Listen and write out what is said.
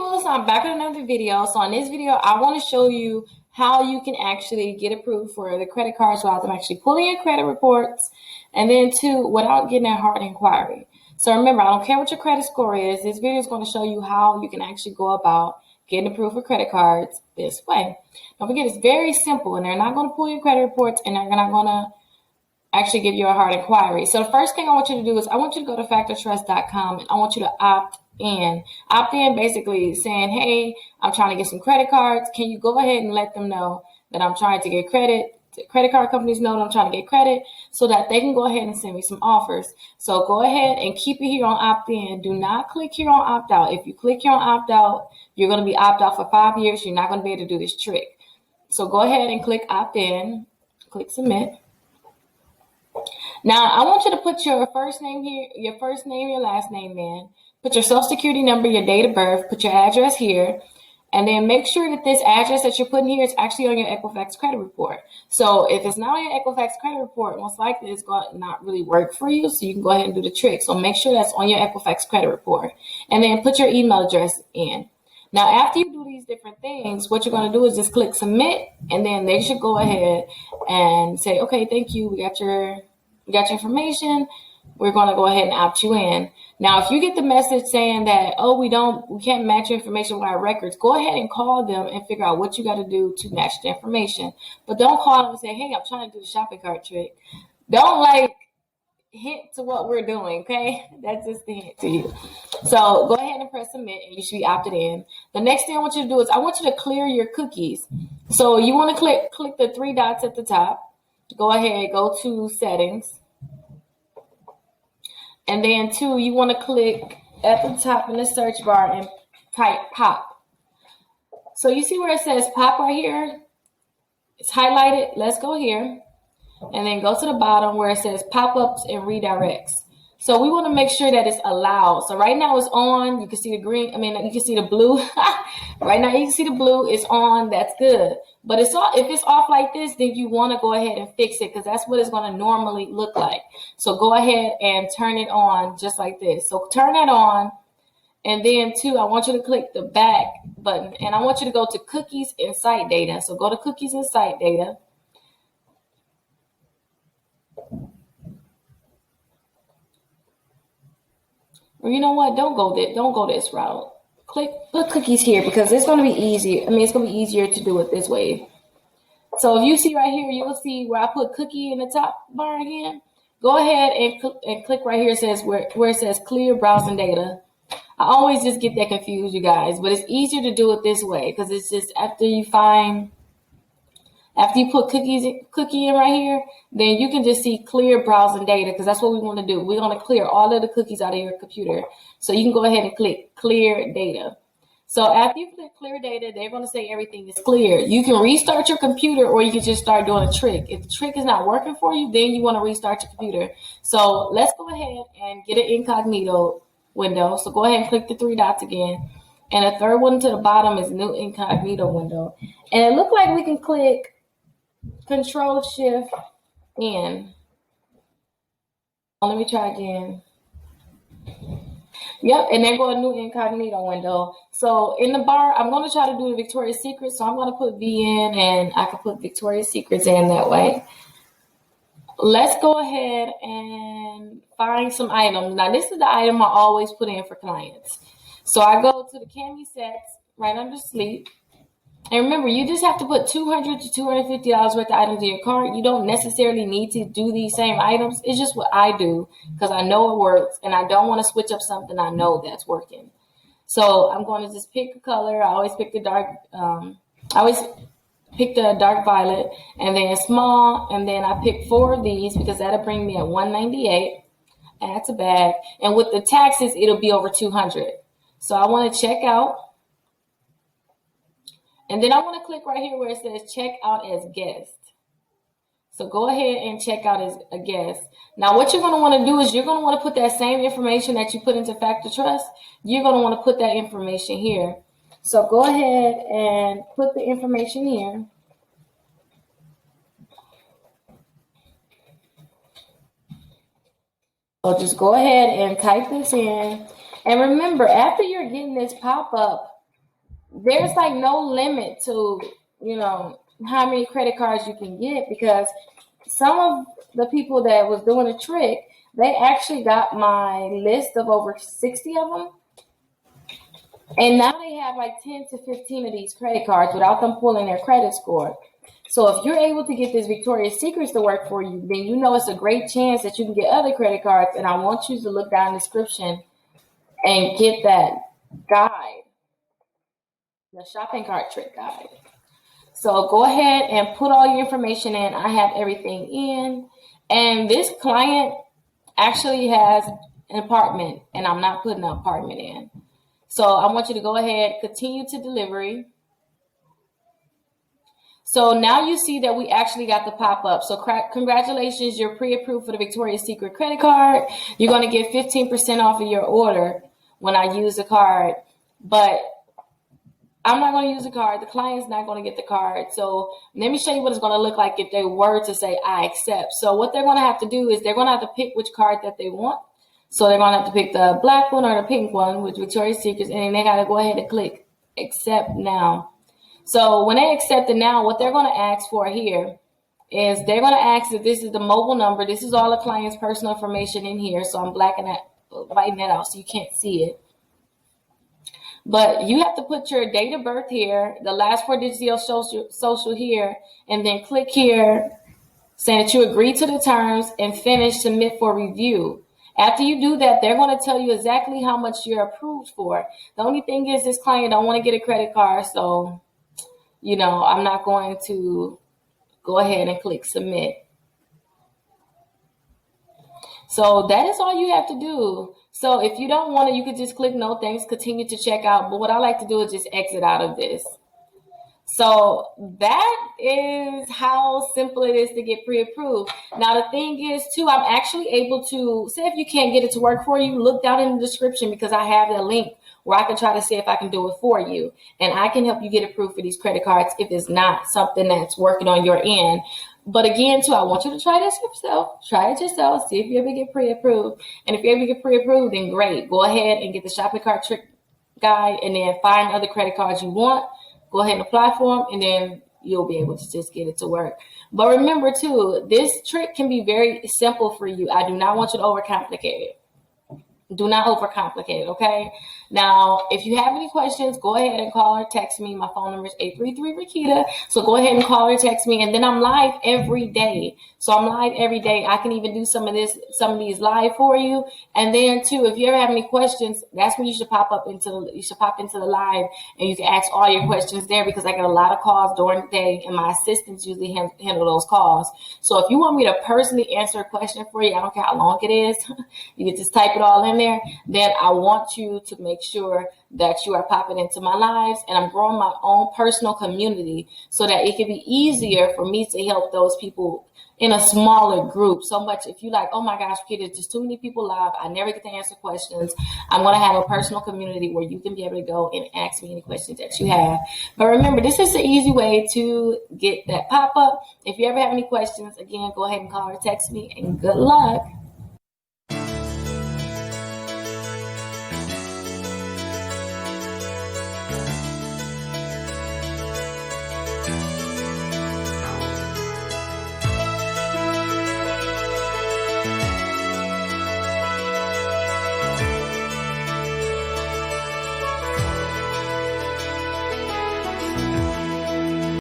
people, so I'm back with another video. So in this video, I want to show you how you can actually get approved for the credit cards without them actually pulling your credit reports, and then two, without getting a hard inquiry. So remember, I don't care what your credit score is. This video is going to show you how you can actually go about getting approved for credit cards this way. Don't forget, it's very simple, and they're not going to pull your credit reports, and they're not going to actually give you a hard inquiry. So the first thing I want you to do is I want you to go to factortrust.com, and I want you to opt in. Opt in basically saying, hey, I'm trying to get some credit cards. Can you go ahead and let them know that I'm trying to get credit? Credit card companies know that I'm trying to get credit so that they can go ahead and send me some offers. So go ahead and keep it here on opt in. Do not click here on opt out. If you click here on opt out, you're going to be opt out for 5 years. You're not going to be able to do this trick. So go ahead and click opt in, click submit. Now, I want you to put your first name here, your first name, your last name in. Put your social security number, your date of birth, put your address here, and then make sure that this address that you're putting here is actually on your Equifax credit report. So if it's not on your Equifax credit report, most likely it's going to not really work for you, so you can go ahead and do the trick. So make sure that's on your Equifax credit report, and then put your email address in. Now, after you do these different things, what you're going to do is just click submit, and then they should go ahead and say, okay, thank you, we got your information. We're going to go ahead and opt you in. Now, if you get the message saying that, oh, we can't match your information with our records, go ahead and call them and figure out what you got to do to match the information. But don't call them and say, hey, I'm trying to do the shopping cart trick. Don't hint to what we're doing, okay? That's just the hint to you. So go ahead and press submit, and you should be opted in. The next thing I want you to do is I want you to clear your cookies. So you want to click the three dots at the top. Go ahead, go to settings. And then two, you want to click at the top in the search bar and type pop. So you see where it says pop right here? It's highlighted. Let's go here. And then go to the bottom where it says pop-ups and redirects. So we want to make sure that it's allowed. So right now it's on. You can see the green. You can see the blue. Right now you can see the blue. It's on. That's good. But if it's off like this, then you want to go ahead and fix it, because that's what it's going to normally look like. So go ahead and turn it on just like this. So turn it on. And then two, I want you to click the back button, and I want you to go to cookies and site data. So go to cookies and site data. Or you know what? Don't go this route. Put cookies here, because it's going to be easy. It's going to be easier to do it this way. So if you see right here, you'll see where I put cookie in the top bar again. Go ahead and click right here. It says where it says clear browsing data. I always just get that confused, you guys, but it's easier to do it this way, because it's just after you put cookie in right here, then you can just see clear browsing data, because that's what we want to do. We want to clear all of the cookies out of your computer. So you can go ahead and click clear data. So after you click clear data, they're going to say everything is clear. You can restart your computer, or you can just start doing a trick. If the trick is not working for you, then you want to restart your computer. So let's go ahead and get an incognito window. So go ahead and click the three dots again. And the third one to the bottom is new incognito window. And it looked like we can click Control Shift in. Let me try again. Yep, and then go a new incognito window. So in the bar, I'm going to try to do the Victoria's Secret. So I'm going to put V in, and I can put Victoria's Secrets in that way. Let's go ahead and find some items. Now, this is the item I always put in for clients. So I go to the cami sets right under sleep. And remember, you just have to put $200 to $250 worth of items in your cart. You don't necessarily need to do these same items. It's just what I do, because I know it works, and I don't want to switch up something I know that's working. So I'm going to just pick a color. I always pick the dark. Pick the dark violet, and then small, and then I pick 4 of these, because that'll bring me at $198. Add to bag, and with the taxes, it'll be over $200. So I want to check out. And then I want to click right here where it says check out as guest. So go ahead and check out as a guest. Now, what you're going to want to do is you're going to want to put that same information that you put into Factor Trust. You're going to want to put that information here. So go ahead and put the information here. So just go ahead and type this in. And remember, after you're getting this pop-up there's like no limit to, how many credit cards you can get, because some of the people that was doing the trick, they actually got my list of over 60 of them. And now they have like 10 to 15 of these credit cards without them pulling their credit score. So if you're able to get this Victoria's Secrets to work for you, then it's a great chance that you can get other credit cards. And I want you to look down in the description and get that guide, the shopping cart trick guide. So go ahead and put all your information in. I have everything in. And this client actually has an apartment, and I'm not putting an apartment in. So I want you to go ahead, continue to delivery. So now you see that we actually got the pop-up. So congratulations, you're pre-approved for the Victoria's Secret credit card. You're going to get 15% off of your order when I use the card. But I'm not going to use the card. The client's not going to get the card. So let me show you what it's going to look like if they were to say, I accept. So what they're going to have to do is they're going to have to pick which card that they want. So they're going to have to pick the black one or the pink one with Victoria's Secret, and then they got to go ahead and click accept now. So when they accept it now, what they're going to ask for here is they're going to ask if this is the mobile number. This is all the client's personal information in here. So I'm writing that out so you can't see it. But you have to put your date of birth here, the last 4 digits of social here, and then click here saying that you agree to the terms and finish submit for review. After you do that, they're going to tell you exactly how much you're approved for. The only thing is this client don't want to get a credit card, so, I'm not going to go ahead and click submit. So that is all you have to do. So if you don't want it, you could just click no thanks, continue to check out. But what I like to do is just exit out of this. So that is how simple it is to get pre-approved. Now, the thing is, too, I'm actually able to, say if you can't get it to work for you, look down in the description because I have the link where I can try to see if I can do it for you. And I can help you get approved for these credit cards if it's not something that's working on your end. But again, too, I want you to try this yourself. Try it yourself. See if you're able to get pre-approved. And if you're able to get pre-approved, then great. Go ahead and get the shopping cart trick guide and then find other credit cards you want. Go ahead and apply for them, and then you'll be able to just get it to work. But remember, too, this trick can be very simple for you. I do not want you to overcomplicate it. Do not overcomplicate it, okay? Now, if you have any questions, go ahead and call or text me. My phone number is 833-Rickita. So go ahead and call or text me. And then I'm live every day. So I'm live every day. I can even do some of these live for you. And then, too, if you ever have any questions, that's when you should pop into the live, and you can ask all your questions there because I get a lot of calls during the day, and my assistants usually handle those calls. So if you want me to personally answer a question for you, I don't care how long it is, you can just type it all in there. Then I want you to make sure that you are popping into my lives, and I'm growing my own personal community so that it can be easier for me to help those people in a smaller group. So much if you like, oh my gosh, Rickita, there's just too many people live, I never get to answer questions. I'm going to have a personal community where you can be able to go and ask me any questions that you have. But remember, this is the easy way to get that pop-up. If you ever have any questions, again, go ahead and call or text me, and good luck.